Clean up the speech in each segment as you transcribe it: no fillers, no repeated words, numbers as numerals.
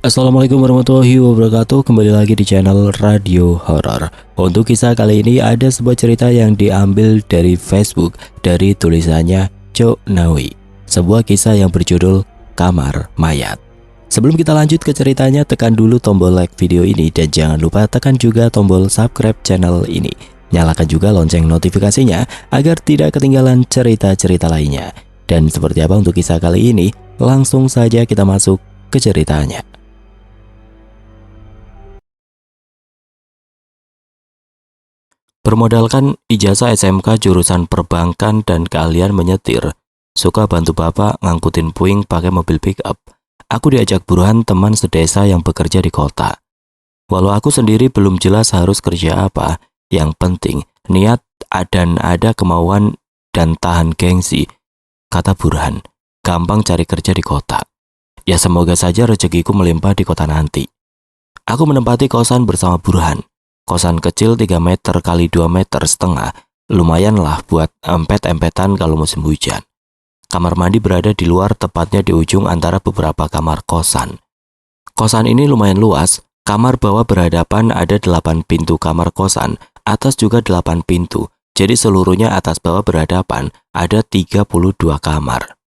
Assalamualaikum warahmatullahi wabarakatuh. Kembali lagi di channel Radio Horor. Untuk kisah kali ini ada sebuah cerita yang diambil dari Facebook dari tulisannya Cok Nawi. Sebuah kisah yang berjudul Kamar Mayat. Sebelum kita lanjut ke ceritanya, tekan dulu tombol like video ini dan jangan lupa tekan juga tombol subscribe channel ini. Nyalakan juga lonceng notifikasinya agar tidak ketinggalan cerita-cerita lainnya. Dan seperti apa untuk kisah kali ini? Langsung saja kita masuk ke ceritanya. Bermodalkan ijazah SMK jurusan perbankan dan keahlian menyetir, suka bantu bapak ngangkutin puing pakai mobil pick up, aku diajak buruan teman sedesa yang bekerja di kota. Walau aku sendiri belum jelas harus kerja apa, yang penting niat dan ada kemauan dan tahan gengsi, kata Burhan. Gampang cari kerja di kota. Ya semoga saja rezekiku melimpah di kota nanti. Aku menempati kosan bersama Burhan. Kosan kecil 3 meter kali 2 meter setengah, lumayanlah buat empet-empetan kalau musim hujan. Kamar mandi berada di luar, tepatnya di ujung antara beberapa kamar kosan. Kosan ini lumayan luas, kamar bawah berhadapan ada 8 pintu kamar kosan, atas juga 8 pintu, jadi seluruhnya atas bawah berhadapan ada 32 kamar.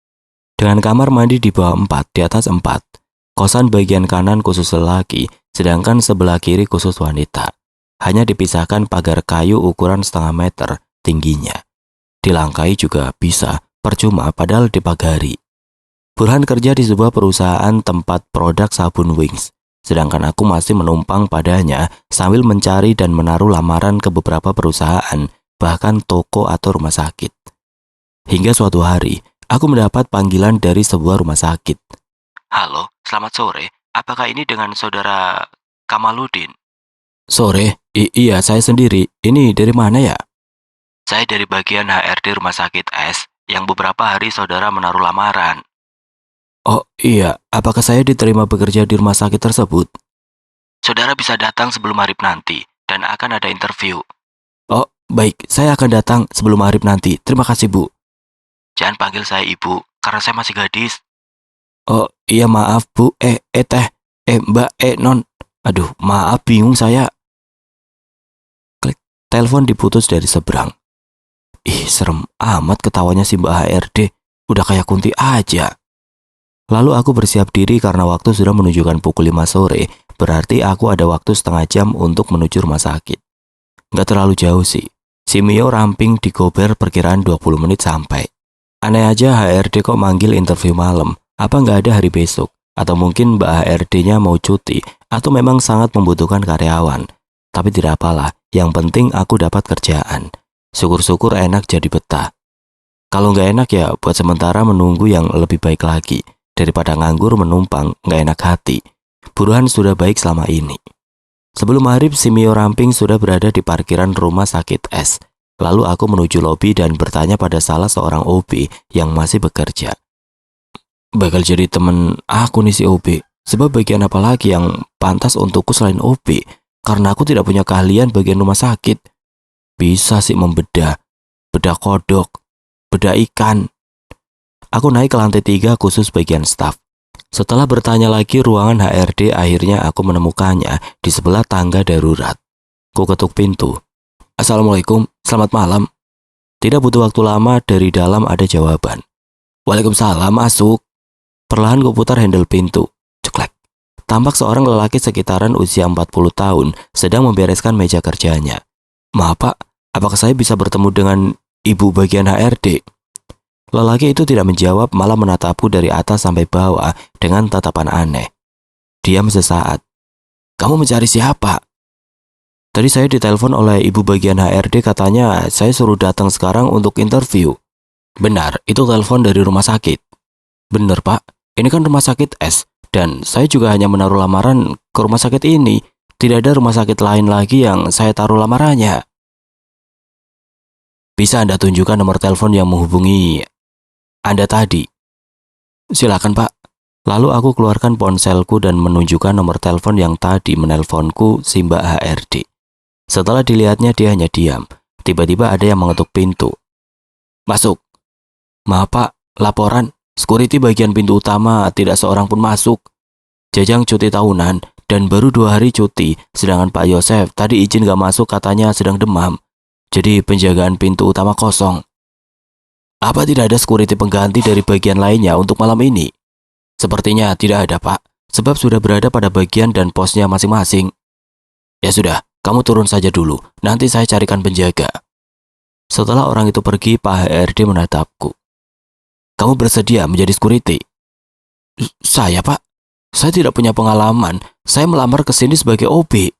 Dengan kamar mandi di bawah 4, di atas 4. Kosan bagian kanan khusus lelaki, sedangkan sebelah kiri khusus wanita. Hanya dipisahkan pagar kayu ukuran setengah meter tingginya. Dilangkai juga bisa, percuma padahal dipagari. Burhan kerja di sebuah perusahaan tempat produk sabun Wings, sedangkan aku masih menumpang padanya sambil mencari dan menaruh lamaran ke beberapa perusahaan, bahkan toko atau rumah sakit. Hingga suatu hari, aku mendapat panggilan dari sebuah rumah sakit. Halo, selamat sore. Apakah ini dengan saudara Kamaludin? Sore, iya saya sendiri. Ini dari mana ya? Saya dari bagian HRD Rumah Sakit S, yang beberapa hari saudara menaruh lamaran. Oh iya, apakah saya diterima bekerja di rumah sakit tersebut? Saudara bisa datang sebelum maghrib nanti, dan akan ada interview. Oh, baik, saya akan datang sebelum maghrib nanti. Terima kasih, Bu. Jangan panggil saya Ibu, karena saya masih gadis. Oh iya maaf, Bu. Mbak, Non. Aduh, maaf bingung saya. Telepon diputus dari seberang. Ih, serem amat ketawanya si Mbak HRD. Udah kayak Kunti aja. Lalu aku bersiap diri karena waktu sudah menunjukkan pukul 5 sore. Berarti aku ada waktu setengah jam untuk menuju rumah sakit. Nggak terlalu jauh sih. Si Mio ramping di Gober perkiraan 20 menit sampai. Aneh aja HRD kok manggil interview malam. Apa nggak ada hari besok? Atau mungkin Mbak HRD-nya mau cuti? Atau memang sangat membutuhkan karyawan? Tapi tidak apalah, yang penting aku dapat kerjaan. Syukur-syukur enak jadi betah. Kalau nggak enak ya buat sementara menunggu yang lebih baik lagi. Daripada nganggur menumpang, nggak enak hati. Buruhan sudah baik selama ini. Sebelum maghrib, si Mio ramping sudah berada di parkiran rumah sakit S. Lalu aku menuju lobi dan bertanya pada salah seorang OB yang masih bekerja. Bakal jadi temen aku nih si OB. Sebab bagian apa lagi yang pantas untukku selain OB? Karena aku tidak punya keahlian bagian rumah sakit. Bisa sih membedah, bedah kodok, bedah ikan. Aku naik ke lantai 3 khusus bagian staf. Setelah bertanya lagi ruangan HRD, akhirnya aku menemukannya di sebelah tangga darurat. Ku ketuk pintu. Assalamualaikum, selamat malam. Tidak butuh waktu lama, dari dalam ada jawaban. Waalaikumsalam, masuk. Perlahan ku putar handle pintu. Ceklek. Tampak seorang lelaki sekitaran usia 40 tahun sedang membereskan meja kerjanya. Maaf Pak, apakah saya bisa bertemu dengan ibu bagian HRD? Lelaki itu tidak menjawab, malah menatapku dari atas sampai bawah dengan tatapan aneh. Diam sesaat. Kamu mencari siapa? Tadi saya ditelepon oleh ibu bagian HRD, katanya saya suruh datang sekarang untuk interview. Benar, itu telepon dari rumah sakit. Benar Pak, ini kan rumah sakit S. Dan saya juga hanya menaruh lamaran ke rumah sakit ini. Tidak ada rumah sakit lain lagi yang saya taruh lamarannya. Bisa Anda tunjukkan nomor telepon yang menghubungi Anda tadi? Silakan Pak. Lalu aku keluarkan ponselku dan menunjukkan nomor telepon yang tadi menelponku si Mbak HRD. Setelah dilihatnya dia hanya diam. Tiba-tiba ada yang mengetuk pintu. Masuk. Maaf Pak, laporan. Security bagian pintu utama tidak seorang pun masuk. Jajang cuti tahunan dan baru 2 hari cuti, sedangkan Pak Yosef tadi izin gak masuk katanya sedang demam. Jadi penjagaan pintu utama kosong. Apa tidak ada security pengganti dari bagian lainnya untuk malam ini? Sepertinya tidak ada, Pak, sebab sudah berada pada bagian dan posnya masing-masing. Ya sudah, kamu turun saja dulu, nanti saya carikan penjaga. Setelah orang itu pergi, Pak HRD menatapku. Kamu bersedia menjadi security? Saya, Pak? Saya tidak punya pengalaman. Saya melamar ke sini sebagai OB.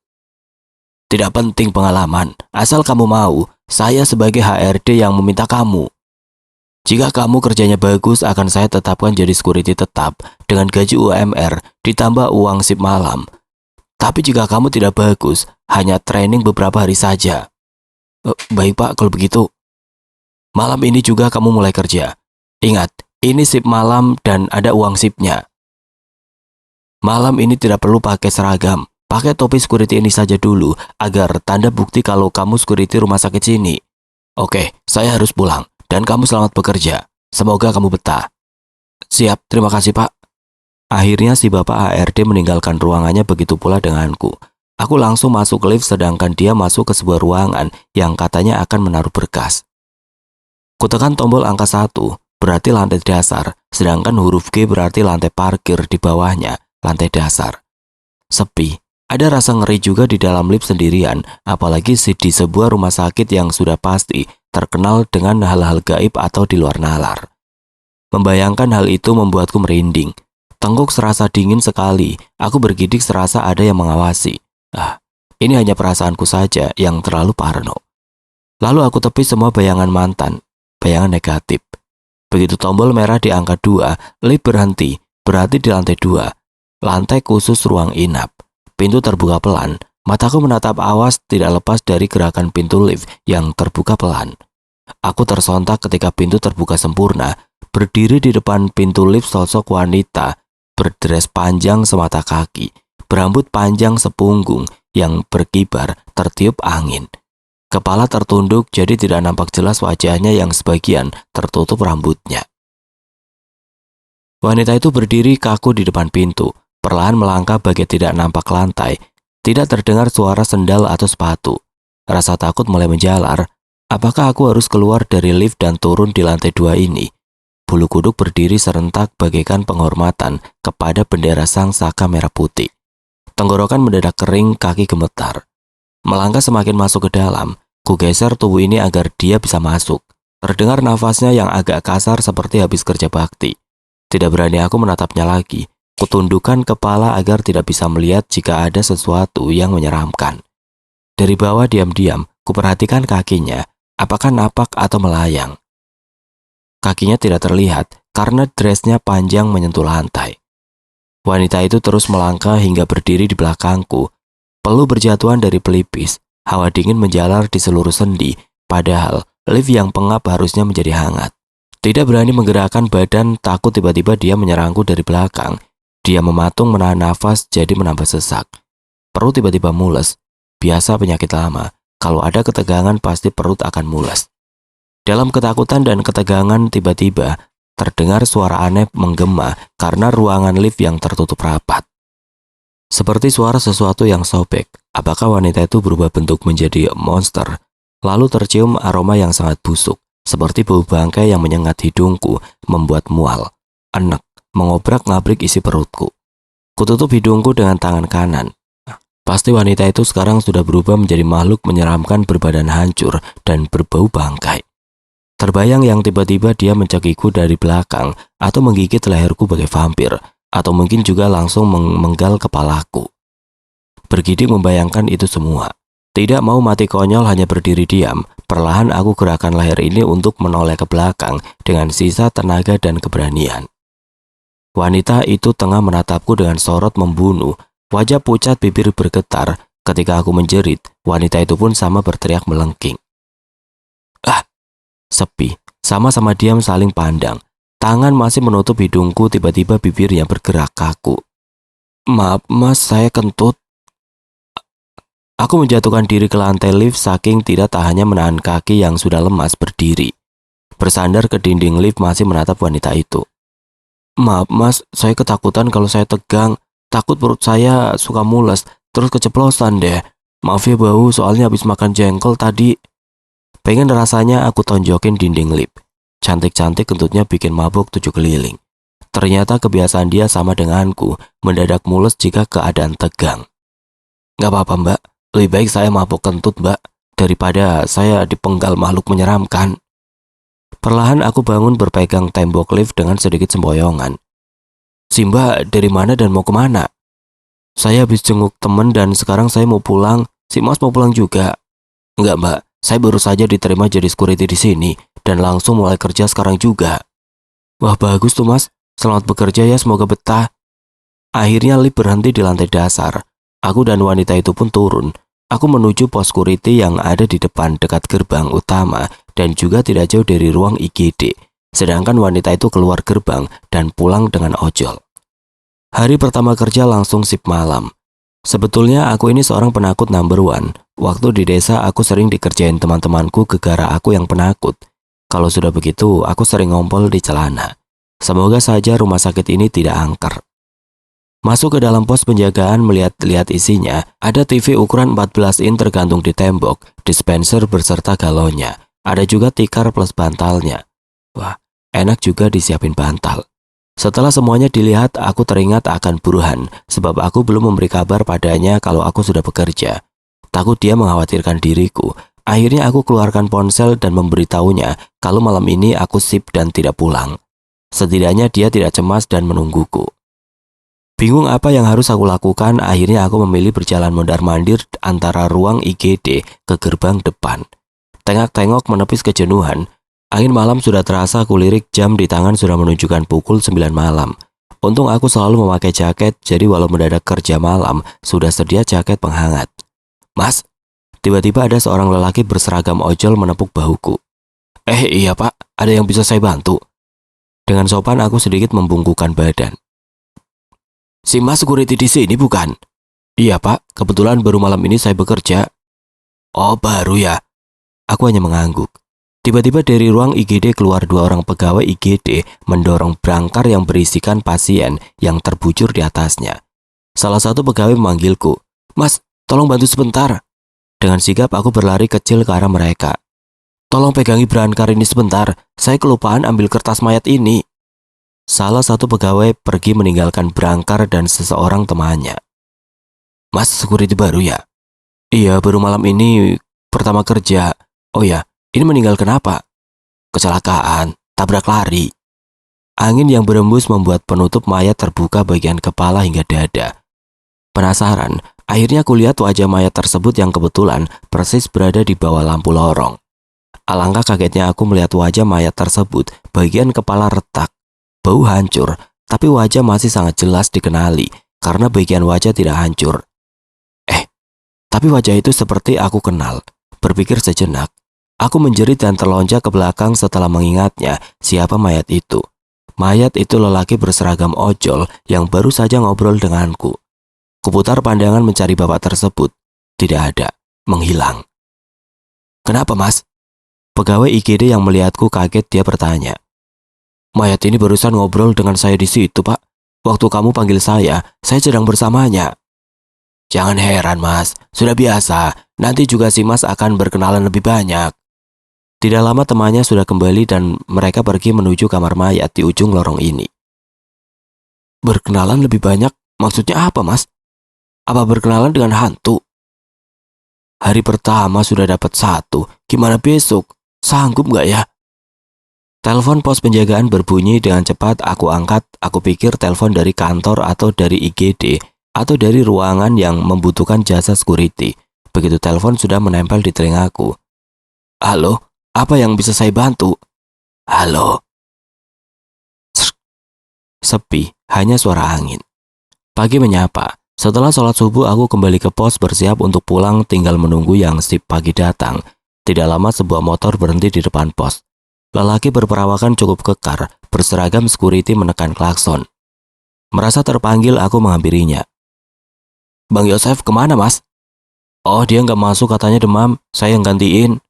Tidak penting pengalaman, asal kamu mau. Saya sebagai HRD yang meminta kamu. Jika kamu kerjanya bagus, akan saya tetapkan jadi security tetap dengan gaji UMR ditambah uang sip malam. Tapi jika kamu tidak bagus, hanya training beberapa hari saja. Baik, Pak, kalau begitu. Malam ini juga kamu mulai kerja. Ingat, ini sip malam dan ada uang sipnya. Malam ini tidak perlu pakai seragam. Pakai topi security ini saja dulu, agar tanda bukti kalau kamu security rumah sakit sini. Oke, saya harus pulang, dan kamu selamat bekerja. Semoga kamu betah. Siap, terima kasih, Pak. Akhirnya si Bapak HRD meninggalkan ruangannya, begitu pula denganku. Aku langsung masuk lift sedangkan dia masuk ke sebuah ruangan yang katanya akan menaruh berkas. Kutekan tombol angka 1, berarti lantai dasar, sedangkan huruf G berarti lantai parkir di bawahnya, lantai dasar. Sepi, ada rasa ngeri juga di dalam lift sendirian, apalagi di sebuah rumah sakit yang sudah pasti terkenal dengan hal-hal gaib atau di luar nalar. Membayangkan hal itu membuatku merinding. Tengkuk serasa dingin sekali, aku bergidik serasa ada yang mengawasi. Ini hanya perasaanku saja yang terlalu parno. Lalu aku tepis semua bayangan mantan, bayangan negatif. Begitu tombol merah di angka 2, lift berhenti, berarti di lantai 2, lantai khusus ruang inap. Pintu terbuka pelan, mataku menatap awas tidak lepas dari gerakan pintu lift yang terbuka pelan. Aku tersontak ketika pintu terbuka sempurna, berdiri di depan pintu lift sosok wanita, berdres panjang semata kaki, berambut panjang sepunggung yang berkibar tertiup angin. Kepala tertunduk jadi tidak nampak jelas wajahnya yang sebagian tertutup rambutnya. Wanita itu berdiri kaku di depan pintu, perlahan melangkah bagai tidak nampak lantai, tidak terdengar suara sendal atau sepatu. Rasa takut mulai menjalar, apakah aku harus keluar dari lift dan turun di lantai 2 ini? Bulu kuduk berdiri serentak bagaikan penghormatan kepada bendera sang saka merah putih. Tenggorokan mendadak kering, kaki gemetar. Melangkah semakin masuk ke dalam, ku geser tubuh ini agar dia bisa masuk. Terdengar nafasnya yang agak kasar seperti habis kerja bakti. Tidak berani aku menatapnya lagi. Kutundukkan kepala agar tidak bisa melihat jika ada sesuatu yang menyeramkan. Dari bawah diam-diam, kuperhatikan kakinya, apakah napak atau melayang. Kakinya tidak terlihat karena dressnya panjang menyentuh lantai. Wanita itu terus melangkah hingga berdiri di belakangku. Peluh berjatuhan dari pelipis, hawa dingin menjalar di seluruh sendi, padahal lift yang pengap harusnya menjadi hangat. Tidak berani menggerakkan badan, takut tiba-tiba dia menyerangku dari belakang. Dia mematung menahan nafas jadi menambah sesak. Perut tiba-tiba mules, biasa penyakit lama. Kalau ada ketegangan pasti perut akan mules. Dalam ketakutan dan ketegangan tiba-tiba terdengar suara aneh menggema karena ruangan lift yang tertutup rapat. Seperti suara sesuatu yang sobek. Apakah wanita itu berubah bentuk menjadi monster? Lalu tercium aroma yang sangat busuk, seperti bau bangkai yang menyengat hidungku, membuat mual, enek, mengobrak-ngabrik isi perutku. Kututup hidungku dengan tangan kanan. Pasti wanita itu sekarang sudah berubah menjadi makhluk menyeramkan berbadan hancur dan berbau bangkai. Terbayang yang tiba-tiba dia mencakiku dari belakang atau menggigit leherku bagai vampir, atau mungkin juga langsung memenggal kepalaku. Bergidik membayangkan itu semua. Tidak mau mati konyol hanya berdiri diam, perlahan aku gerakan leher ini untuk menoleh ke belakang dengan sisa tenaga dan keberanian. Wanita itu tengah menatapku dengan sorot membunuh, wajah pucat, bibir bergetar. Ketika aku menjerit, wanita itu pun sama berteriak melengking. Sepi, sama-sama diam saling pandang. Tangan masih menutup hidungku, tiba-tiba bibirnya bergerak kaku. Maaf mas, saya kentut. Aku menjatuhkan diri ke lantai lift saking tidak tahannya menahan kaki yang sudah lemas berdiri. Bersandar ke dinding lift masih menatap wanita itu. Maaf mas, saya ketakutan kalau saya tegang. Takut perut saya suka mules, terus keceplosan deh. Maaf ya bau, soalnya habis makan jengkol tadi. Pengen rasanya aku tonjokin dinding lip. Cantik-cantik kentutnya bikin mabuk 7 keliling. Ternyata kebiasaan dia sama denganku, mendadak mules jika keadaan tegang. Gak apa-apa mbak, lebih baik saya mabuk kentut mbak, daripada saya dipenggal makhluk menyeramkan. Perlahan aku bangun berpegang tembok lift dengan sedikit semboyongan. Si mbak dari mana dan mau kemana? Saya habis jenguk temen dan sekarang saya mau pulang. Si mas mau pulang juga? Enggak mbak, saya baru saja diterima jadi security di sini dan langsung mulai kerja sekarang juga. Wah bagus tuh mas, selamat bekerja ya, semoga betah. Akhirnya lift berhenti di lantai dasar. Aku dan wanita itu pun turun. Aku menuju pos security yang ada di depan dekat gerbang utama dan juga tidak jauh dari ruang IGD. Sedangkan wanita itu keluar gerbang dan pulang dengan ojol. Hari pertama kerja langsung shift malam. Sebetulnya aku ini seorang penakut number one. Waktu di desa aku sering dikerjain teman-temanku gegara aku yang penakut. Kalau sudah begitu, aku sering ngompol di celana. Semoga saja rumah sakit ini tidak angker. Masuk ke dalam pos penjagaan, melihat-lihat isinya, ada TV ukuran 14 in tergantung di tembok, dispenser beserta galonnya, ada juga tikar plus bantalnya. Wah, enak juga disiapin bantal. Setelah semuanya dilihat, aku teringat akan Burhan, sebab aku belum memberi kabar padanya kalau aku sudah bekerja. Takut dia mengkhawatirkan diriku. Akhirnya aku keluarkan ponsel dan memberitahunya kalau malam ini aku shift dan tidak pulang. Setidaknya dia tidak cemas dan menungguku. Bingung apa yang harus aku lakukan, akhirnya aku memilih berjalan mondar-mandir antara ruang IGD ke gerbang depan. Tengok-tengok menepis kejenuhan. Angin malam sudah terasa, kulirik jam di tangan sudah menunjukkan pukul 9 malam. Untung aku selalu memakai jaket, jadi walau mendadak kerja malam, sudah sedia jaket penghangat. Mas, tiba-tiba ada seorang lelaki berseragam ojol menepuk bahuku. Iya pak, ada yang bisa saya bantu? Dengan sopan aku sedikit membungkukkan badan. Si mas security di sini bukan? Iya pak, kebetulan baru malam ini saya bekerja. Oh baru ya? Aku hanya mengangguk. Tiba-tiba dari ruang IGD keluar 2 orang pegawai IGD mendorong brangkar yang berisikan pasien yang terbujur di atasnya. Salah satu pegawai memanggilku. Mas, tolong bantu sebentar. Dengan sigap aku berlari kecil ke arah mereka. Tolong pegangi brangkar ini sebentar, saya kelupaan ambil kertas mayat ini. Salah satu pegawai pergi meninggalkan brangkar dan seseorang temannya. Mas, security baru ya? Iya, baru malam ini pertama kerja. Oh ya, ini meninggal kenapa? Kecelakaan, tabrak lari. Angin yang berembus membuat penutup mayat terbuka bagian kepala hingga dada. Penasaran, akhirnya kulihat wajah mayat tersebut yang kebetulan persis berada di bawah lampu lorong. Alangkah kagetnya aku melihat wajah mayat tersebut, bagian kepala retak. Bau hancur, tapi wajah masih sangat jelas dikenali karena bagian wajah tidak hancur. Tapi wajah itu seperti aku kenal. Berpikir sejenak, aku menjerit dan terlonjak ke belakang setelah mengingatnya siapa mayat itu. Mayat itu lelaki berseragam ojol yang baru saja ngobrol denganku. Kuputar pandangan mencari bapak tersebut. Tidak ada, menghilang. Kenapa mas? Pegawai IGD yang melihatku kaget, dia bertanya. Mayat ini barusan ngobrol dengan saya di situ, Pak. Waktu kamu panggil saya sedang bersamanya. Jangan heran, Mas. Sudah biasa. Nanti juga si Mas akan berkenalan lebih banyak. Tidak lama temannya sudah kembali dan mereka pergi menuju kamar mayat di ujung lorong ini. Berkenalan lebih banyak? Maksudnya apa, Mas? Apa berkenalan dengan hantu? Hari pertama sudah dapat 1. Gimana besok? Sanggup nggak ya? Telepon pos penjagaan berbunyi dengan cepat. Aku angkat. Aku pikir telepon dari kantor atau dari IGD atau dari ruangan yang membutuhkan jasa security. Begitu telepon sudah menempel di telingaku. Halo, apa yang bisa saya bantu? Halo. Sepi, hanya suara angin. Pagi menyapa. Setelah sholat subuh aku kembali ke pos bersiap untuk pulang, tinggal menunggu yang shift pagi datang. Tidak lama sebuah motor berhenti di depan pos. Lelaki berperawakan cukup kekar, berseragam security menekan klakson. Merasa terpanggil, aku menghampirinya. Bang Yosef kemana, Mas? Oh, dia nggak masuk, katanya demam. Saya yang gantiin.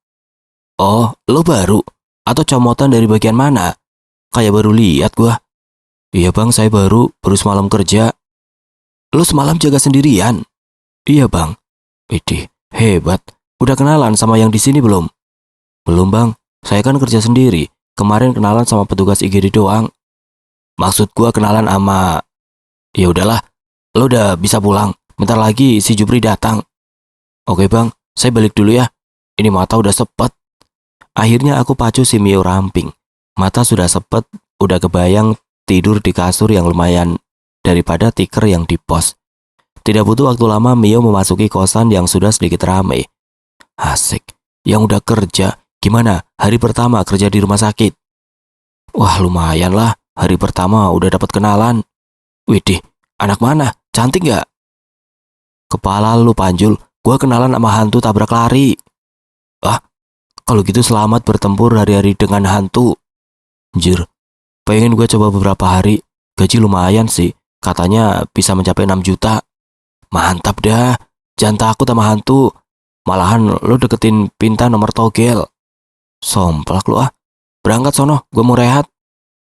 Oh, lo baru? Atau comotan dari bagian mana? Kayak baru lihat gua. Iya bang, saya baru semalam kerja. Lu semalam jaga sendirian? Iya bang. Widih, hebat. Udah kenalan sama yang di sini belum? Belum bang, saya kan kerja sendiri. Kemarin kenalan sama petugas IGD doang. Maksud gua kenalan sama... Ya udahlah, lo udah bisa pulang. Bentar lagi si Jupri datang. Oke bang, saya balik dulu ya. Ini mata udah sepet. Akhirnya aku pacu si Mio ramping. Mata sudah sepet, udah kebayang tidur di kasur yang lumayan daripada tiker yang di pos. Tidak butuh waktu lama Mio memasuki kosan yang sudah sedikit ramai. Asik, yang udah kerja. Gimana hari pertama kerja di rumah sakit? Wah lumayan lah, hari pertama udah dapat kenalan. Widih, anak mana? Cantik gak? Kepala lu Panjul, gua kenalan sama hantu tabrak lari. Ah, kalau gitu selamat bertempur hari-hari dengan hantu. Anjir, pengen gue coba beberapa hari. Gaji lumayan sih, katanya bisa mencapai 6 juta. Mantap dah, jangan takut sama hantu. Malahan lo deketin Pinta nomor togel. Somplak lu ah. Berangkat sono, gue mau rehat.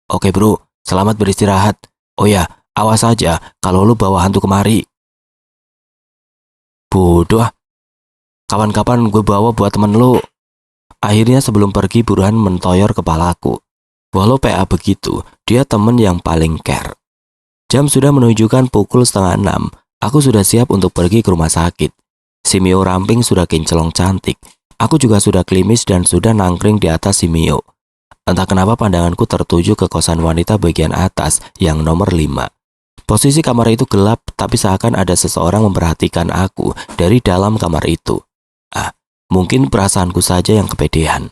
Oke bro, selamat beristirahat. Oh ya, awas aja kalau lu bawa hantu kemari. Bodoh ah. Kapan-kapan gue bawa buat temen lu. Akhirnya sebelum pergi Burhan mentoyor kepalaku. Walau PA begitu, dia temen yang paling care. Jam sudah menunjukkan pukul 5:30. Aku sudah siap untuk pergi ke rumah sakit. Si Mio ramping sudah kinclong cantik. Aku juga sudah klimis dan sudah nangkring di atas si Mio. Entah kenapa pandanganku tertuju ke kosan wanita bagian atas yang nomor 5. Posisi kamar itu gelap, tapi seakan ada seseorang memperhatikan aku dari dalam kamar itu. Ah, mungkin perasaanku saja yang kepedean.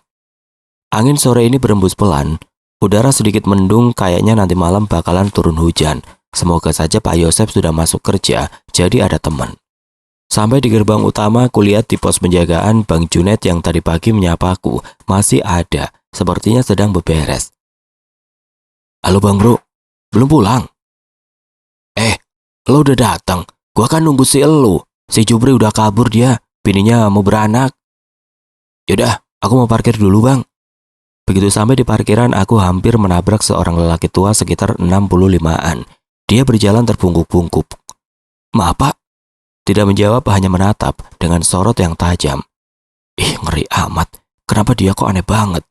Angin sore ini berembus pelan. Udara sedikit mendung, kayaknya nanti malam bakalan turun hujan. Semoga saja Pak Yosep sudah masuk kerja, jadi ada teman. Sampai di gerbang utama, kulihat di pos penjagaan Bang Junet yang tadi pagi menyapaku masih ada, sepertinya sedang beberes. Halo Bang Bro, belum pulang? Lo udah datang, gua kan nunggu si elu. Si Jupri udah kabur dia, bininya mau beranak. Yaudah, aku mau parkir dulu bang. Begitu sampai di parkiran, aku hampir menabrak seorang lelaki tua sekitar 65-an. Dia berjalan terbungkuk-bungkuk. Maaf pak. Tidak menjawab, hanya menatap dengan sorot yang tajam. Ih, ngeri amat. Kenapa dia kok aneh banget?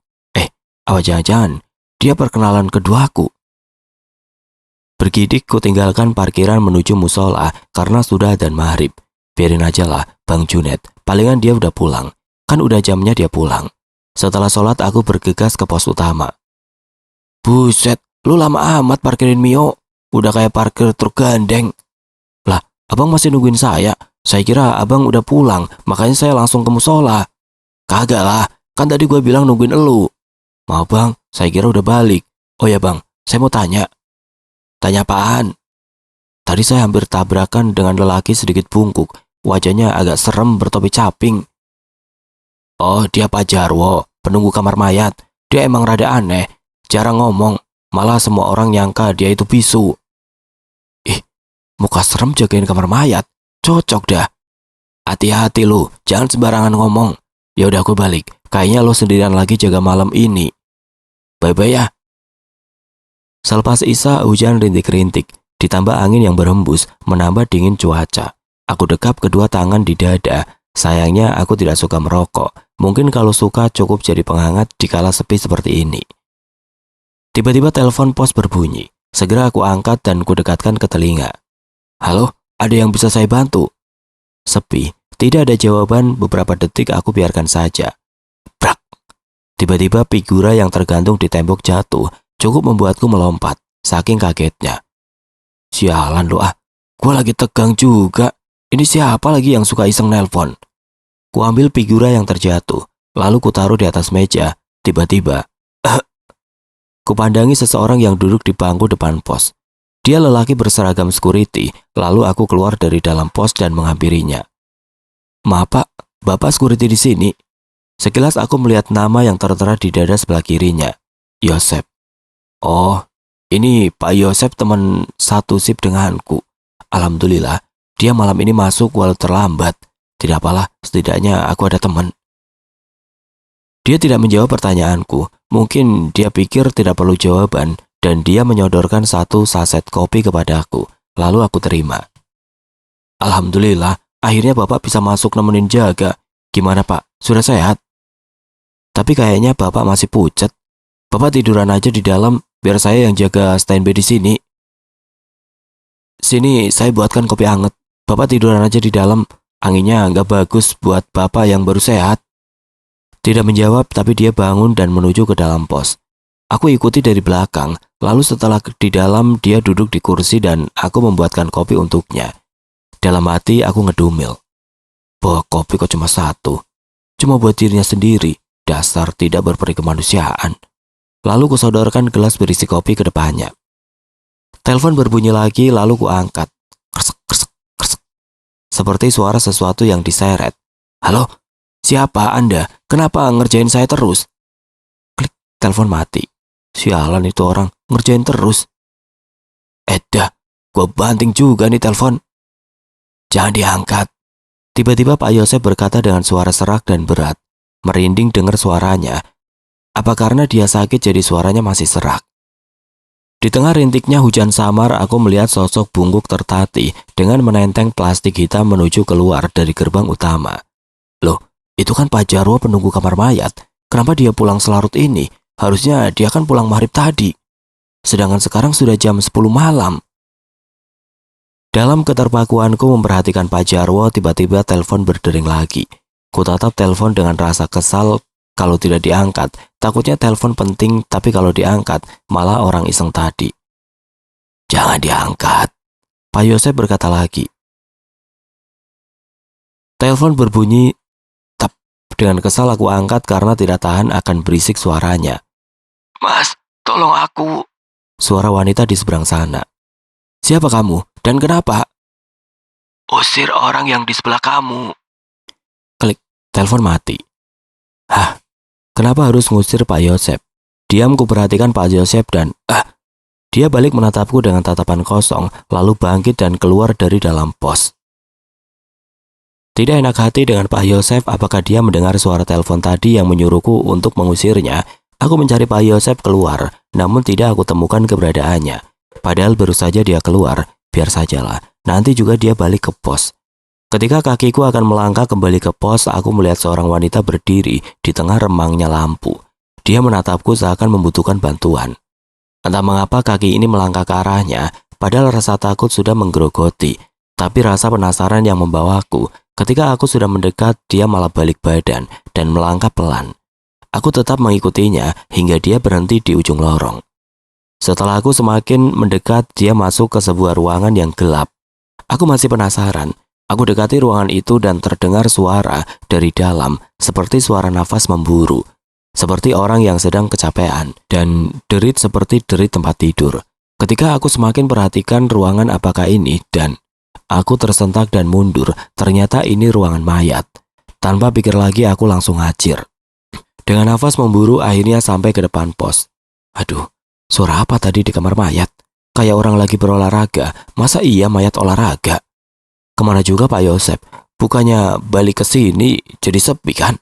Apa jangan-jangan dia perkenalan keduaku? Bergidik ku tinggalkan parkiran menuju musola karena sudah adzan maghrib. Biarin aja lah, Bang Junet. Palingan dia udah pulang. Kan udah jamnya dia pulang. Setelah sholat aku bergegas ke pos utama. Buset, lu lama amat parkirin Mio. Udah kayak parkir truk gandeng. Lah, abang masih nungguin saya. Saya kira abang udah pulang, makanya saya langsung ke musola. Kagak lah, kan tadi gue bilang nungguin elu. Maaf bang, saya kira udah balik. Oh ya bang, saya mau tanya. Tanya apaan? Tadi saya hampir tabrakan dengan lelaki sedikit bungkuk. Wajahnya agak serem bertopi caping. Oh, dia Pak Jarwo, penunggu kamar mayat. Dia emang rada aneh, jarang ngomong. Malah semua orang nyangka dia itu bisu. Ih, muka serem jagain kamar mayat. Cocok dah. Hati-hati lu, jangan sembarangan ngomong. Ya udah aku balik. Kayaknya lo sendirian lagi jaga malam ini. Bye-bye ya. Selepas Isya, hujan rintik-rintik. Ditambah angin yang berhembus, menambah dingin cuaca. Aku dekap kedua tangan di dada. Sayangnya aku tidak suka merokok. Mungkin kalau suka cukup jadi penghangat dikala sepi seperti ini. Tiba-tiba telepon pos berbunyi. Segera aku angkat dan kudekatkan ke telinga. Halo, ada yang bisa saya bantu? Sepi, tidak ada jawaban. Beberapa detik aku biarkan saja. Brak! Tiba-tiba figura yang tergantung di tembok jatuh. Cukup membuatku melompat, saking kagetnya. Sialan lu ah, gue lagi tegang juga. Ini siapa lagi yang suka iseng nelpon? Ku ambil figura yang terjatuh, lalu ku taruh di atas meja. Tiba-tiba, kupandangi seseorang yang duduk di bangku depan pos. Dia lelaki berseragam security, lalu aku keluar dari dalam pos dan menghampirinya. Maaf pak, bapak security di sini. Sekilas aku melihat nama yang tertera di dada sebelah kirinya, Yosep. Oh, ini Pak Yosep teman satu sip denganku. Alhamdulillah, dia malam ini masuk walau terlambat. Tidak apalah, setidaknya aku ada teman. Dia tidak menjawab pertanyaanku. Mungkin dia pikir tidak perlu jawaban, dan dia menyodorkan satu saset kopi kepadaku. Lalu aku terima. Alhamdulillah, akhirnya Bapak bisa masuk nemenin jaga. Gimana Pak, sudah sehat? Tapi kayaknya Bapak masih pucat. Bapak tiduran aja di dalam, biar saya yang jaga standby di sini. Sini, saya buatkan kopi hangat. Bapak tiduran aja di dalam, anginnya nggak bagus buat Bapak yang baru sehat. Tidak menjawab, tapi dia bangun dan menuju ke dalam pos. Aku ikuti dari belakang, lalu setelah di dalam dia duduk di kursi dan aku membuatkan kopi untuknya. Dalam hati aku ngedumil. Bawa kopi kok cuma satu. Cuma buat dirinya sendiri, dasar tidak berperi kemanusiaan. Lalu kusodorkan gelas berisi kopi ke depannya. Telepon berbunyi lagi, lalu kuangkat. Kresek, kresek, kresek. Seperti suara sesuatu yang diseret. Halo, siapa Anda? Kenapa ngerjain saya terus? Klik, telepon mati. Sialan itu orang, ngerjain terus. Dah, gue banting juga nih telepon. Jangan diangkat. Tiba-tiba Pak Yosef berkata dengan suara serak dan berat. Merinding dengar suaranya. Apa karena dia sakit jadi suaranya masih serak? Di tengah rintiknya hujan samar, aku melihat sosok bungkuk tertatih dengan menenteng plastik hitam menuju keluar dari gerbang utama. Loh, itu kan Pak Jarwo penunggu kamar mayat. Kenapa dia pulang selarut ini? Harusnya dia kan pulang maghrib tadi. Sedangkan sekarang sudah jam 10 malam. Dalam keterpakuanku memperhatikan Pak Jarwo, tiba-tiba telepon berdering lagi. Kutatap telepon dengan rasa kesal kalau tidak diangkat. Takutnya telepon penting, tapi kalau diangkat, malah orang iseng tadi. Jangan diangkat, Pak Yosef berkata lagi. Telepon berbunyi, tap. Dengan kesal aku angkat karena tidak tahan akan berisik suaranya. Mas, tolong aku. Suara wanita di seberang sana. Siapa kamu? Dan kenapa? Usir orang yang di sebelah kamu. Klik, telepon mati. Hah, kenapa harus ngusir Pak Yosef? Diam ku perhatikan Pak Yosef dan dia balik menatapku dengan tatapan kosong, lalu bangkit dan keluar dari dalam pos. Tidak enak hati dengan Pak Yosef, apakah dia mendengar suara telepon tadi yang menyuruhku untuk mengusirnya? Aku mencari Pak Yosef keluar, namun tidak aku temukan keberadaannya. Padahal baru saja dia keluar, biar sajalah, nanti juga dia balik ke pos. Ketika kakiku akan melangkah kembali ke pos, aku melihat seorang wanita berdiri di tengah remangnya lampu. Dia menatapku seakan membutuhkan bantuan. Entah mengapa kaki ini melangkah ke arahnya, padahal rasa takut sudah menggerogoti. Tapi rasa penasaran yang membawaku, ketika aku sudah mendekat, dia malah balik badan dan melangkah pelan. Aku tetap mengikutinya hingga dia berhenti di ujung lorong. Setelah aku semakin mendekat, dia masuk ke sebuah ruangan yang gelap. Aku masih penasaran. Aku dekati ruangan itu dan terdengar suara dari dalam, seperti suara nafas memburu. Seperti orang yang sedang kecapean, dan derit seperti derit tempat tidur. Ketika aku semakin perhatikan ruangan apakah ini, dan aku tersentak dan mundur, ternyata ini ruangan mayat. Tanpa pikir lagi aku langsung ngacir. Dengan nafas memburu akhirnya sampai ke depan pos. Aduh, suara apa tadi di kamar mayat? Kayak orang lagi berolahraga, masa iya mayat olahraga? Kemana juga Pak Yosef? Bukannya balik ke sini jadi sepi kan?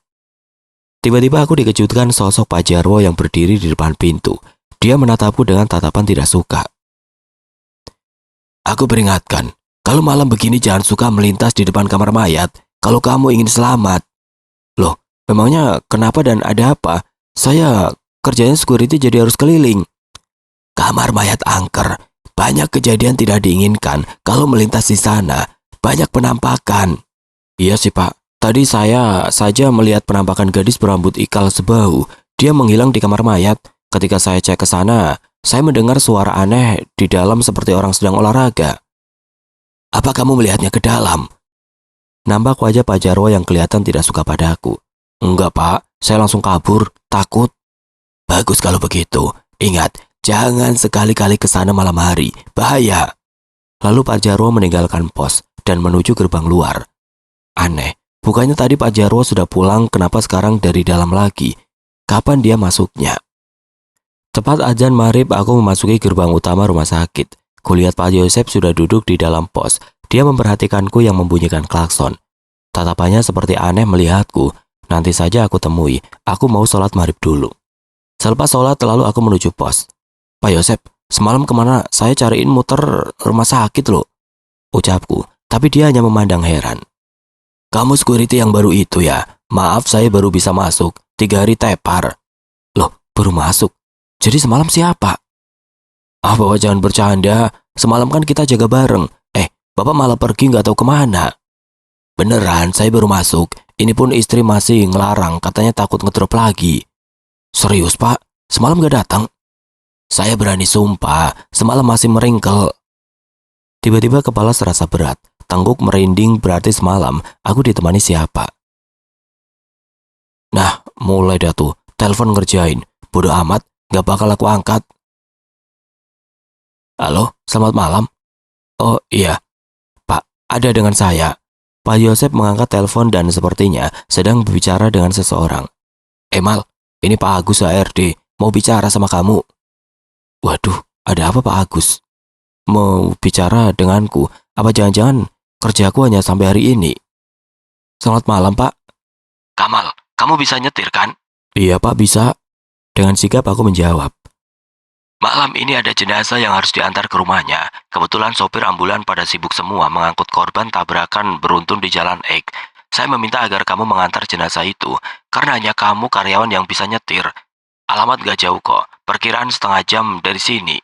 Tiba-tiba aku dikejutkan sosok Pak Jarwo yang berdiri di depan pintu. Dia menatapku dengan tatapan tidak suka. Aku peringatkan, kalau malam begini jangan suka melintas di depan kamar mayat kalau kamu ingin selamat. Loh, memangnya kenapa dan ada apa? Saya kerjanya security jadi harus keliling. Kamar mayat angker. Banyak kejadian tidak diinginkan kalau melintas di sana. Banyak penampakan. Iya sih Pak. Tadi saya saja melihat penampakan gadis berambut ikal sebahu. Dia menghilang di kamar mayat. Ketika saya cek ke sana, saya mendengar suara aneh di dalam seperti orang sedang olahraga. Apa kamu melihatnya ke dalam? Nampak wajah Pak Jarwo yang kelihatan tidak suka padaku. Enggak Pak, saya langsung kabur, takut. Bagus kalau begitu. Ingat, jangan sekali-kali ke sana malam hari, bahaya. Lalu Pak Jarwo meninggalkan pos dan menuju gerbang luar. Aneh, bukannya tadi Pak Jarwo sudah pulang, kenapa sekarang dari dalam lagi? Kapan dia masuknya? Tepat azan maghrib aku memasuki gerbang utama rumah sakit. Kulihat Pak Yosef sudah duduk di dalam pos. Dia memperhatikanku yang membunyikan klakson. Tatapannya seperti aneh melihatku. Nanti saja aku temui, aku mau sholat maghrib dulu. Selepas sholat lalu aku menuju pos. Pak Yosef, semalam kemana? Saya cariin muter rumah sakit loh, ucapku. tapi dia hanya memandang heran. Kamu security yang baru itu ya? Maaf, saya baru bisa masuk. 3 hari tepar. Loh, baru masuk? Jadi semalam siapa? Ah, Bapak jangan bercanda. Semalam kan kita jaga bareng. Bapak malah pergi nggak tahu kemana. Beneran, saya baru masuk. Ini pun istri masih ngelarang, katanya takut ngedrop lagi. Serius, Pak? Semalam nggak datang? Saya berani sumpah, semalam masih meringkel. Tiba-tiba kepala serasa berat. Tengkuk merinding berarti semalam aku ditemani siapa. Nah, mulai dah tuh. Telepon ngerjain. Bodoh amat, nggak bakal aku angkat. Halo, selamat malam. Oh iya, Pak, ada dengan saya. Pak Yosep mengangkat telepon dan sepertinya sedang berbicara dengan seseorang. Mal, ini Pak Agus HRD, mau bicara sama kamu. Waduh, ada apa Pak Agus? Mau bicara denganku? Apa jangan-jangan kerjaku hanya sampai hari ini? Selamat malam, Pak. Kamal, kamu bisa nyetir kan? Iya, Pak, bisa. Dengan sigap aku menjawab. Malam ini ada jenazah yang harus diantar ke rumahnya. Kebetulan sopir ambulan pada sibuk semua mengangkut korban tabrakan beruntun di Jalan Ek. Saya meminta agar kamu mengantar jenazah itu, karena hanya kamu karyawan yang bisa nyetir. Alamat gak jauh kok, perkiraan setengah jam dari sini.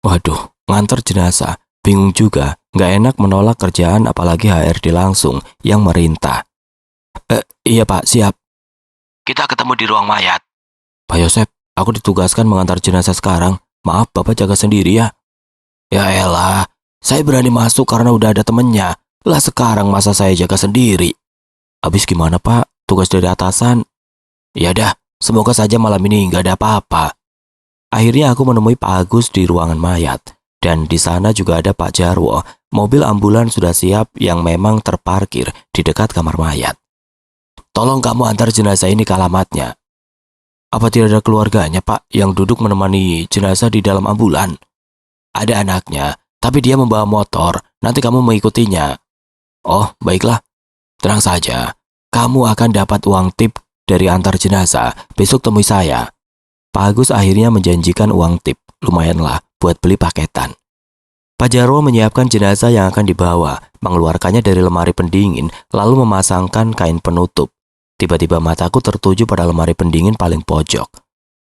Waduh, ngantar jenazah. Bingung juga, gak enak menolak kerjaan apalagi HRD langsung yang merintah. Iya Pak, siap. Kita ketemu di ruang mayat. Pak Yosep, aku ditugaskan mengantar jenazah sekarang. Maaf, Bapak jaga sendiri ya. Ya elah, saya berani masuk karena udah ada temennya. Lah sekarang masa saya jaga sendiri. Habis gimana Pak? Tugas dari atasan? Ya dah, semoga saja malam ini nggak ada apa-apa. Akhirnya aku menemui Pak Agus di ruangan mayat. Dan di sana juga ada Pak Jarwo. Mobil ambulan sudah siap yang memang terparkir di dekat kamar mayat. Tolong kamu antar jenazah ini ke alamatnya. Apa tidak ada keluarganya, Pak, yang duduk menemani jenazah di dalam ambulan? Ada anaknya, tapi dia membawa motor. Nanti kamu mengikutinya. Oh, baiklah. Tenang saja. Kamu akan dapat uang tip dari antar jenazah. Besok temui saya. Pak Agus akhirnya menjanjikan uang tip. Lumayanlah buat beli paketan. Pak Jarwo menyiapkan jenazah yang akan dibawa, mengeluarkannya dari lemari pendingin, lalu memasangkan kain penutup. Tiba-tiba mataku tertuju pada lemari pendingin paling pojok.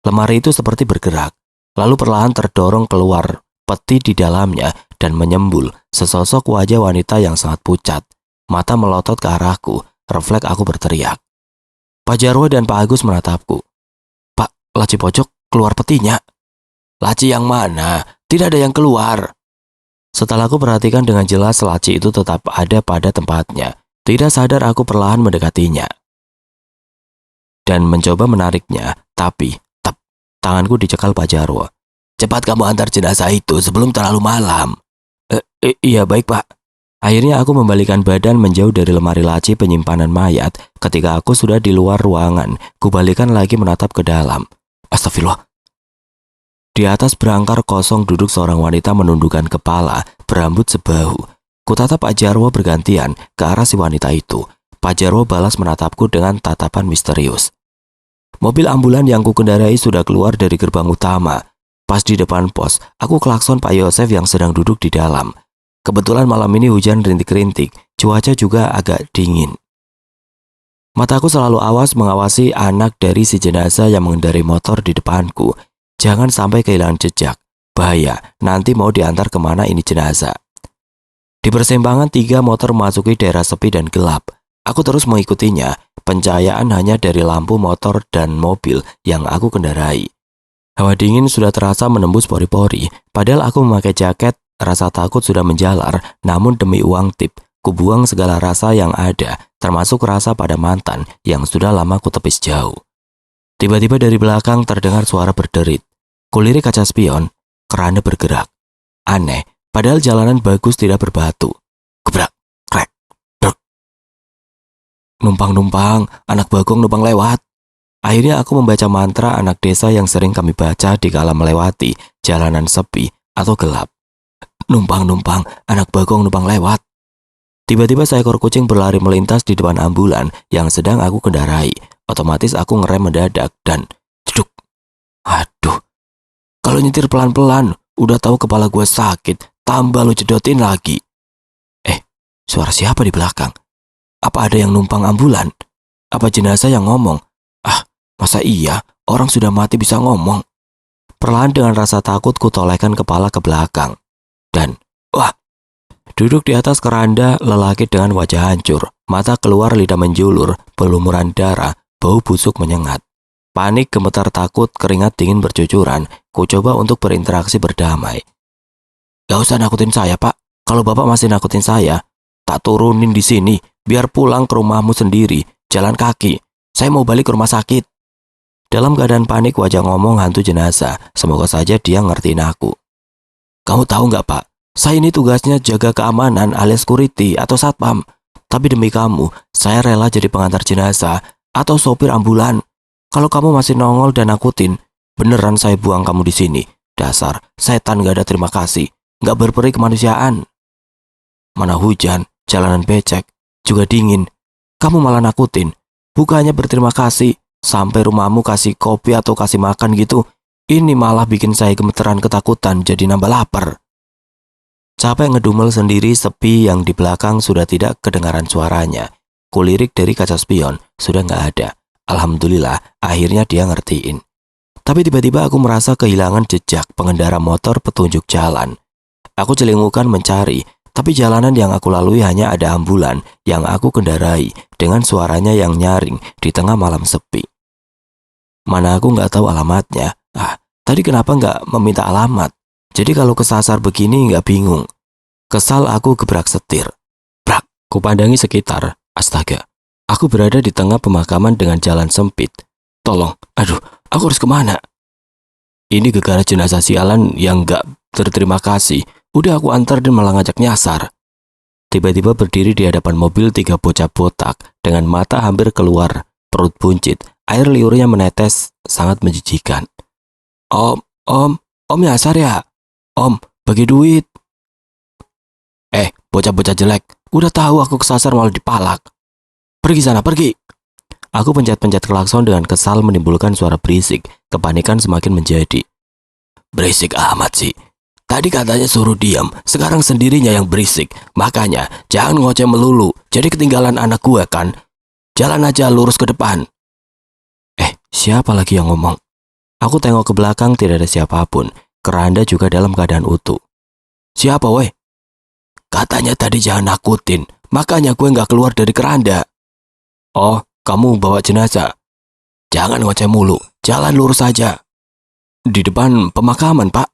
Lemari itu seperti bergerak, lalu perlahan terdorong keluar peti di dalamnya dan menyembul sesosok wajah wanita yang sangat pucat. Mata melotot ke arahku, refleks aku berteriak. Pak Jarwo dan Pak Agus menatapku. Pak, laci pojok keluar petinya. Laci yang mana? Tidak ada yang keluar. Setelah aku perhatikan dengan jelas, laci itu tetap ada pada tempatnya. Tidak sadar aku perlahan mendekatinya dan mencoba menariknya, tapi tanganku dicekal Pak Jarwo. Cepat kamu antar jenazah itu sebelum terlalu malam. Iya baik Pak. Akhirnya aku membalikan badan menjauh dari lemari laci penyimpanan mayat. Ketika aku sudah di luar ruangan, kubalikan lagi menatap ke dalam. Astagfirullah. Di atas berangkar kosong duduk seorang wanita menundukkan kepala, berambut sebahu. Kutatap Pak Jarwo bergantian ke arah si wanita itu. Pak Jarwo balas menatapku dengan tatapan misterius. Mobil ambulan yang kukendarai sudah keluar dari gerbang utama. Pas di depan pos, aku klakson Pak Yosef yang sedang duduk di dalam. Kebetulan malam ini hujan rintik-rintik, cuaca juga agak dingin. Mataku selalu awas mengawasi anak dari si jenazah yang mengendarai motor di depanku. Jangan sampai kehilangan jejak. Bahaya, nanti mau diantar kemana ini jenazah. Di persimpangan 3 motor memasuki daerah sepi dan gelap. Aku terus mengikutinya. Pencahayaan hanya dari lampu motor dan mobil yang aku kendarai. Hawa dingin sudah terasa menembus pori-pori. Padahal aku memakai jaket, rasa takut sudah menjalar. Namun demi uang tip, kubuang segala rasa yang ada, termasuk rasa pada mantan yang sudah lama kutepis jauh. Tiba-tiba dari belakang terdengar suara berderit. Kulirik kaca spion, keranda bergerak. Aneh, padahal jalanan bagus tidak berbatu. Gebrak, krek, dek. Numpang-numpang, anak bagong numpang lewat. Akhirnya aku membaca mantra anak desa yang sering kami baca di kala melewati jalanan sepi atau gelap. Numpang-numpang, anak bagong numpang lewat. Tiba-tiba seekor kucing berlari melintas di depan ambulan yang sedang aku kendarai. Otomatis aku ngerem mendadak dan jeduk. Aduh, kalau nyetir pelan-pelan, udah tahu kepala gue sakit, tambah lu jedotin lagi. Suara siapa di belakang? Apa ada yang numpang ambulan? Apa jenazah yang ngomong? Ah, masa iya orang sudah mati bisa ngomong? Perlahan dengan rasa takut kutolehkan kepala ke belakang. Dan, wah, duduk di atas keranda lelaki dengan wajah hancur, mata keluar, lidah menjulur, berlumuran darah, bau busuk menyengat. Panik, gemetar takut, keringat dingin bercucuran, ku coba untuk berinteraksi berdamai. Gak usah nakutin saya, Pak. Kalau Bapak masih nakutin saya, tak turunin di sini, biar pulang ke rumahmu sendiri, jalan kaki. Saya mau balik ke rumah sakit. Dalam keadaan panik, wajah ngomong hantu jenazah. Semoga saja dia ngertiin aku. Kamu tahu nggak, Pak? Saya ini tugasnya jaga keamanan alias security atau satpam. Tapi demi kamu, saya rela jadi pengantar jenazah atau sopir ambulan. Kalau kamu masih nongol dan nakutin, beneran saya buang kamu di sini. Dasar setan gak ada terima kasih, gak berperi kemanusiaan. Mana hujan, jalanan becek, juga dingin. Kamu malah nakutin. Bukannya berterima kasih, sampai rumahmu kasih kopi atau kasih makan gitu. Ini malah bikin saya gemeteran ketakutan, jadi nambah lapar. Capek ngedumel sendiri, sepi, yang di belakang sudah tidak kedengaran suaranya. Kulirik dari kaca spion, sudah gak ada. Alhamdulillah, akhirnya dia ngertiin. Tapi tiba-tiba aku merasa kehilangan jejak pengendara motor petunjuk jalan. Aku celingukan mencari, tapi jalanan yang aku lalui hanya ada ambulan yang aku kendarai dengan suaranya yang nyaring di tengah malam sepi. Mana aku nggak tahu alamatnya. Tadi kenapa nggak meminta alamat? Jadi kalau kesasar begini nggak bingung. Kesal aku gebrak setir. Brak, kupandangi sekitar. Astaga, aku berada di tengah pemakaman dengan jalan sempit. Tolong, aduh, aku harus kemana? Ini gegara jenazah sialan yang nggak berterima kasih. Udah aku antar dan malah ngajak nyasar. Tiba-tiba berdiri di hadapan mobil 3 bocah botak dengan mata hampir keluar, perut buncit, air liurnya menetes, sangat menjijikan. Om nyasar ya? Om, bagi duit. Bocah-bocah jelek, udah tahu aku kesasar malah dipalak. Pergi sana, pergi. Aku pencet-pencet klakson dengan kesal menimbulkan suara berisik, kepanikan semakin menjadi. Berisik amat sih. Tadi katanya suruh diam, sekarang sendirinya yang berisik. Makanya, jangan ngoceh melulu, jadi ketinggalan anak gue kan. Jalan aja lurus ke depan. Siapa lagi yang ngomong? Aku tengok ke belakang, tidak ada siapapun. Keranda juga dalam keadaan utuh. Siapa weh? Katanya tadi jangan nakutin, makanya gue gak keluar dari keranda. Oh, kamu bawa jenazah? Jangan ngoceh mulu, jalan lurus aja. Di depan pemakaman, Pak.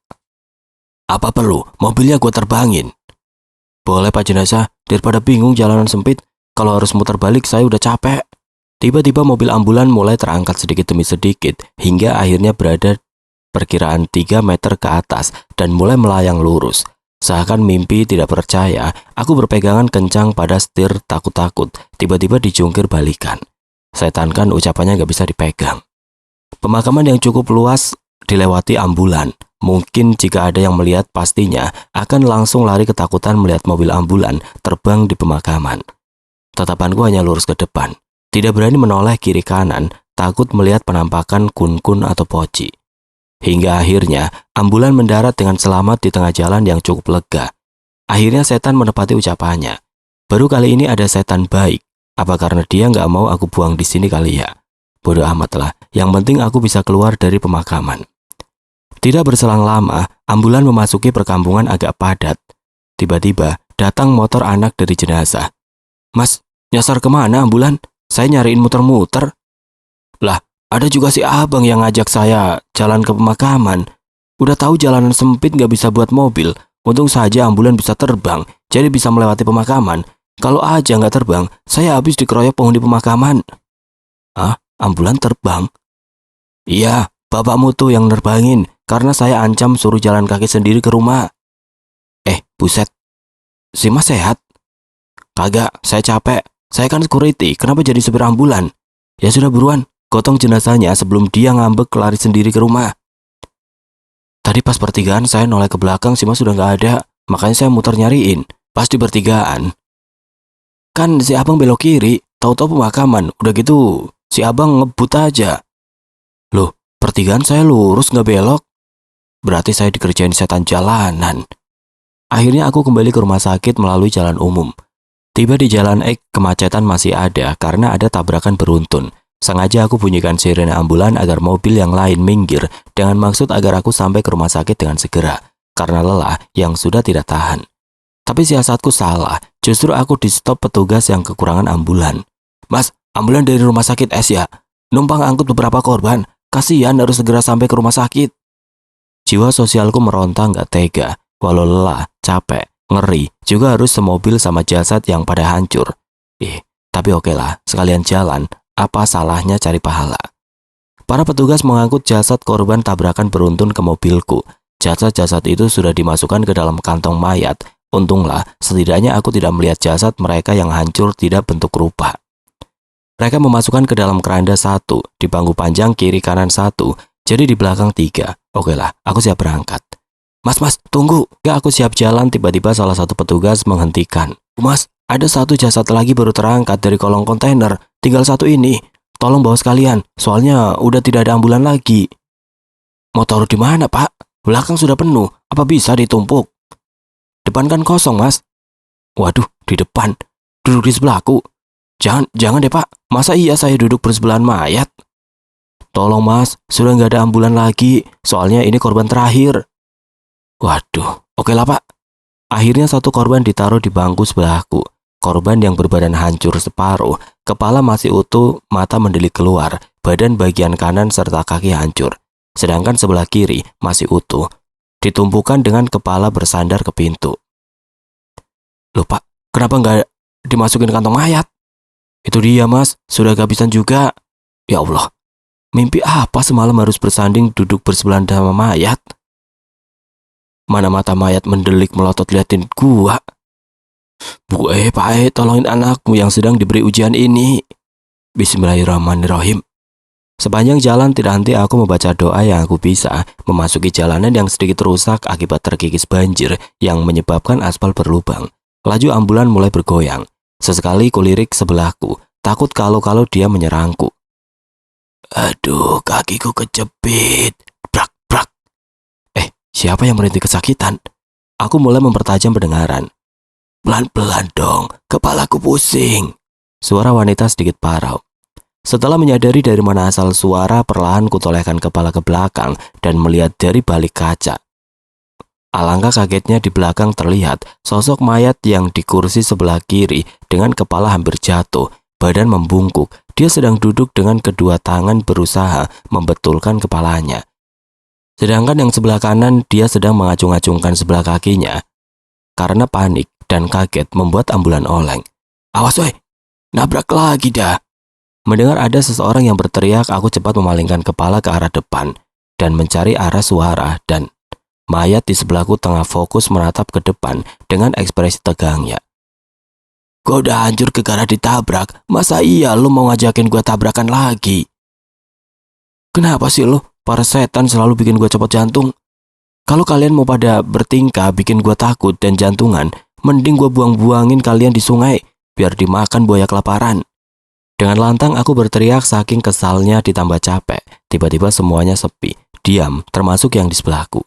Apa perlu? Mobilnya gue terbangin. Boleh, Pak jenazah, daripada bingung jalanan sempit. Kalau harus muter balik saya udah capek. Tiba-tiba mobil ambulan mulai terangkat sedikit demi sedikit, hingga akhirnya berada perkiraan 3 meter ke atas dan mulai melayang lurus. Seakan mimpi tidak percaya, aku berpegangan kencang pada setir takut-takut, tiba-tiba dijungkir balikan. Setan kan ucapannya gak bisa dipegang. Pemakaman yang cukup luas dilewati ambulan. Mungkin jika ada yang melihat pastinya akan langsung lari ketakutan melihat mobil ambulan terbang di pemakaman. Tatapanku hanya lurus ke depan. Tidak berani menoleh kiri kanan, takut melihat penampakan kun-kun atau poci. Hingga akhirnya, ambulan mendarat dengan selamat di tengah jalan yang cukup lega. Akhirnya setan menepati ucapannya. Baru kali ini ada setan baik. Apa karena dia nggak mau aku buang di sini kali ya? Bodoh amat lah, yang penting aku bisa keluar dari pemakaman. Tidak berselang lama, ambulan memasuki perkampungan agak padat. Tiba-tiba, datang motor anak dari jenazah. Mas, nyasar kemana ambulan? Saya nyariin muter-muter. Lah, ada juga si abang yang ngajak saya jalan ke pemakaman. Udah tahu jalanan sempit gak bisa buat mobil. Untung saja ambulan bisa terbang, jadi bisa melewati pemakaman. Kalau aja gak terbang, saya habis dikeroyok penghuni pemakaman. Ambulan terbang? Iya, bapakmu tuh yang nerbangin, karena saya ancam suruh jalan kaki sendiri ke rumah. Buset. Si Mas sehat? Kagak, saya capek. Saya kan security, kenapa jadi supir ambulan? Ya sudah buruan, gotong jenazahnya sebelum dia ngambek lari sendiri ke rumah. Tadi pas pertigaan saya noleh ke belakang, si Mas sudah gak ada. Makanya saya muter nyariin. Pas di pertigaan, kan si abang belok kiri, tahu-tahu pemakaman. Udah gitu, si abang ngebut aja. Loh, pertigaan saya lurus gak belok. Berarti saya dikerjain setan jalanan. Akhirnya aku kembali ke rumah sakit melalui jalan umum. Tiba di Jalan X, kemacetan masih ada karena ada tabrakan beruntun. Sengaja aku bunyikan sirene ambulan agar mobil yang lain minggir dengan maksud agar aku sampai ke rumah sakit dengan segera karena lelah yang sudah tidak tahan. Tapi siasatku salah, justru aku di stop petugas yang kekurangan ambulan. Mas, ambulan dari rumah sakit S ya? Numpang angkut beberapa korban, kasihan harus segera sampai ke rumah sakit. Jiwa sosialku meronta nggak tega, walau lelah, capek, ngeri, juga harus semobil sama jasad yang pada hancur. Tapi oke lah, sekalian jalan, apa salahnya cari pahala? Para petugas mengangkut jasad korban tabrakan beruntun ke mobilku. Jasad-jasad itu sudah dimasukkan ke dalam kantong mayat. Untunglah, setidaknya aku tidak melihat jasad mereka yang hancur tidak bentuk rupa. Mereka memasukkan ke dalam keranda 1, di bangku panjang kiri kanan 1, jadi di belakang 3. Oke lah, aku siap berangkat. Mas, tunggu. Ya, aku siap jalan, tiba-tiba salah satu petugas menghentikan. Mas, ada satu jasad lagi baru terangkat dari kolong kontainer. Tinggal satu ini. Tolong bawa sekalian, soalnya udah tidak ada ambulan lagi. Mau taruh di mana, Pak? Belakang sudah penuh. Apa bisa ditumpuk? Depan kan kosong, Mas. Waduh, di depan. Duduk di sebelahku. Jangan deh, Pak. Masa iya saya duduk bersebelahan mayat? Tolong, Mas. Sudah nggak ada ambulan lagi. Soalnya ini korban terakhir. Waduh, oke lah, Pak. Akhirnya satu korban ditaruh di bangku sebelahku. Korban yang berbadan hancur separuh, kepala masih utuh, mata mendelik keluar, badan bagian kanan serta kaki hancur. Sedangkan sebelah kiri masih utuh, ditumpukan dengan kepala bersandar ke pintu. Loh, Pak, kenapa nggak dimasukin kantong mayat? Itu dia, Mas, sudah kehabisan juga. Ya Allah, mimpi apa semalam harus bersanding duduk bersebelahan sama mayat? Mana mata mayat mendelik melotot liatin gua. Bu Pak tolongin anakmu yang sedang diberi ujian ini. Bismillahirrahmanirrahim. Sepanjang jalan tidak henti aku membaca doa yang aku bisa, memasuki jalanan yang sedikit rusak akibat terkikis banjir yang menyebabkan aspal berlubang. Laju ambulan mulai bergoyang. Sesekali kulirik sebelahku, takut kalau dia menyerangku. Aduh, kakiku kejepit. Brak. Siapa yang merintih kesakitan? Aku mulai mempertajam pendengaran. Pelan-pelan dong, kepalaku pusing. Suara wanita sedikit parau. Setelah menyadari dari mana asal suara, perlahan kutolehkan kepala ke belakang dan melihat dari balik kaca. Alangkah kagetnya di belakang terlihat sosok mayat yang di kursi sebelah kiri dengan kepala hampir jatuh, badan membungkuk. Dia sedang duduk dengan kedua tangan berusaha membetulkan kepalanya. Sedangkan yang sebelah kanan dia sedang mengacung-acungkan sebelah kakinya. Karena panik dan kaget membuat ambulan oleng. Awas woi, nabrak lagi dah. Mendengar ada seseorang yang berteriak, aku cepat memalingkan kepala ke arah depan dan mencari arah suara, dan mayat di sebelahku tengah fokus menatap ke depan dengan ekspresi tegangnya. Gua udah hancur gara ditabrak, masa iya lu mau ngajakin gua tabrakan lagi? Kenapa sih lu? Para setan selalu bikin gua copot jantung. Kalau kalian mau pada bertingkah bikin gua takut dan jantungan, mending gua buang-buangin kalian di sungai, biar dimakan buaya kelaparan. Dengan lantang aku berteriak saking kesalnya ditambah capek. Tiba-tiba semuanya sepi, diam, termasuk yang di sebelahku.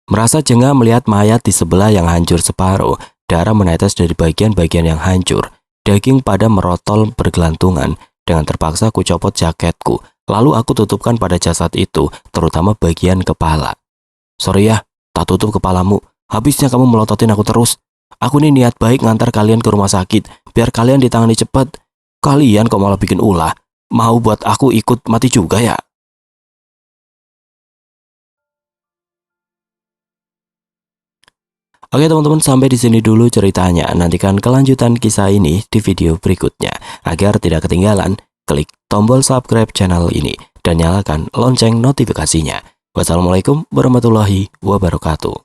Merasa jengah melihat mayat di sebelah yang hancur separuh, darah menetes dari bagian-bagian yang hancur, daging pada merotol bergelantungan. Dengan terpaksa ku copot jaketku, lalu aku tutupkan pada jasad itu, terutama bagian kepala. Sorry ya, tak tutup kepalamu. Habisnya kamu melototin aku terus. Aku nih niat baik ngantar kalian ke rumah sakit, biar kalian ditangani cepat. Kalian kok malah bikin ulah. Mau buat aku ikut mati juga ya? Oke teman-teman, sampai di sini dulu ceritanya. Nantikan kelanjutan kisah ini di video berikutnya. Agar tidak ketinggalan, klik tombol subscribe channel ini dan nyalakan lonceng notifikasinya. Wassalamualaikum warahmatullahi wabarakatuh.